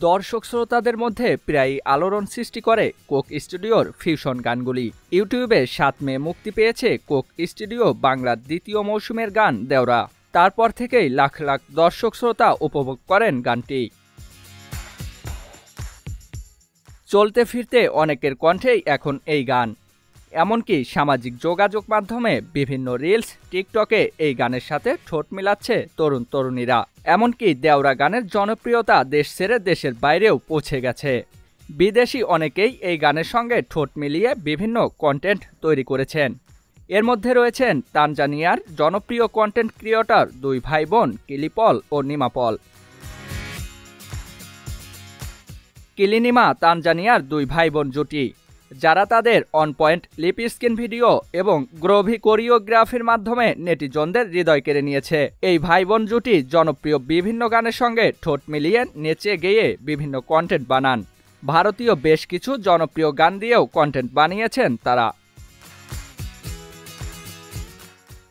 দর্শক শ্রোতাদের মধ্যে প্রায় আলোড়ন সৃষ্টি করে কোক স্টুডিওর ফিউশন গানগুলি। ইউটিউবে ৭ মে মুক্তি পেয়েছে কোক স্টুডিও বাংলার দ্বিতীয় মৌসুমের গান দেওরা। তারপর থেকেই লাখ লাখ দর্শক শ্রোতা উপভোগ করেন গানটি। চলতে ফিরতে অনেকের কণ্ঠেই এখন এই গান, এমনকি সামাজিক যোগাযোগ মাধ্যমে বিভিন্ন রিলস, টিকটকে এই গানের সাথে ঠোঁট মিলাচ্ছে তরুণ তরুণীরা। এমনকি দেওরা গানের জনপ্রিয়তা দেশ ছেড়ে দেশের বাইরেও পৌঁছে গেছে। বিদেশি অনেকেই এই গানের সঙ্গে ঠোঁট মিলিয়ে বিভিন্ন কন্টেন্ট তৈরি করেছেন। এর মধ্যে রয়েছেন তানজানিয়ার জনপ্রিয় কন্টেন্ট ক্রিয়েটর 2 ভাই বোন কিলিপল ও নিমাপল। কিলিনিমা তানজানিয়ার 2 ভাই বোন জুটি, যারা তাদের অন পয়েন্ট লিপ স্কিন ভিডিও এবং গ্রোভি কোরিওগ্রাফির মাধ্যমে নেটিজনদের হৃদয় কেড়ে নিয়েছে। এই ভাই বোন জুটি জনপ্রিয় বিভিন্ন গানের সঙ্গে ঠোঁট মিলিয়ে নেচে গেয়ে বিভিন্ন কন্টেন্ট বানান। ভারতীয় বেশ কিছু জনপ্রিয় গান দিয়েও কন্টেন্ট বানিয়েছেন তারা।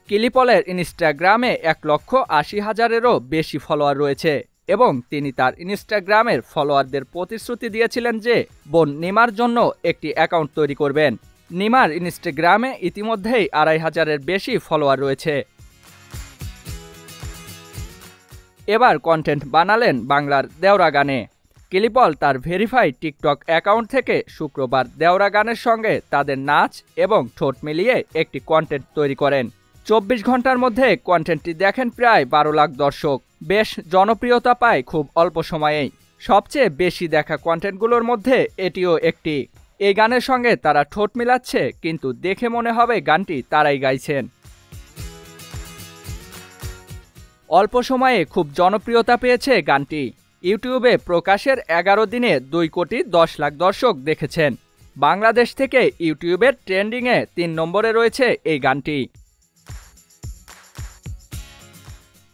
কিলিপলের ইনস্টাগ্রামে 1,80,000-এরও বেশি ফলোয়ার রয়েছে এবং তিনি তার ইনস্টাগ্রামের ফলোয়ারদের প্রতিশ্রুতি দিয়েছিলেন যে বোন নিমার জন্য একটি অ্যাকাউন্ট তৈরি করবেন। নিমার ইনস্টাগ্রামে ইতিমধ্যেই 2,500-এর বেশি ফলোয়ার রয়েছে। এবার কন্টেন্ট বানালেন বাংলার দেওরা গানে। কিলিপল তার ভেরিফাইড টিকটক অ্যাকাউন্ট থেকে শুক্রবার দেওরা গানের সঙ্গে তাদের নাচ এবং ঠোঁট মিলিয়ে একটি কন্টেন্ট তৈরি করেন। 24 ঘন্টার মধ্যে কন্টেন্টটি দেখেন প্রায় 12 লাখ দর্শক। বেশ জনপ্রিয়তা পায় খুব অল্প সময়েই। সবচেয়ে বেশি দেখা কন্টেন্টগুলোর মধ্যে এটিও একটি। এই গানের সঙ্গে তারা ঠোঁট মিলাচ্ছে, কিন্তু দেখে মনে হবে গানটি তারাই গাইছেন। অল্প সময়ে খুব জনপ্রিয়তা পেয়েছে গানটি। ইউটিউবে প্রকাশের 11 দিনে 2,10,00,000 দর্শক দেখেছেন। বাংলাদেশ থেকে ইউটিউবের ট্রেন্ডিংয়ে 3 নম্বরে রয়েছে এই গানটি।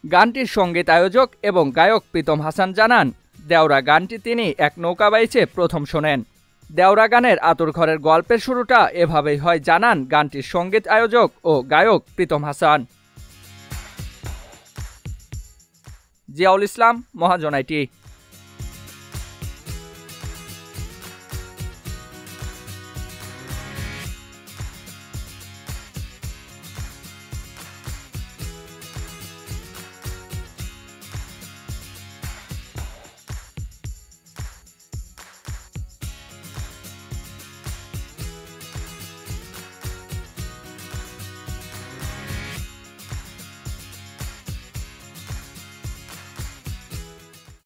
গানটির সঙ্গীত আয়োজক এবং গায়ক প্রীতম হাসান জানান, দেওরা গানটি তিনি এক নৌকা বাইচে প্রথম শোনেন। দেওরা গানের আতুরঘরের গল্পের শুরুটা এভাবেই হয় জানান গানটির সঙ্গীত আয়োজক ও গায়ক প্রীতম হাসান। জিয়াউল ইসলাম, মহাজন আইটি।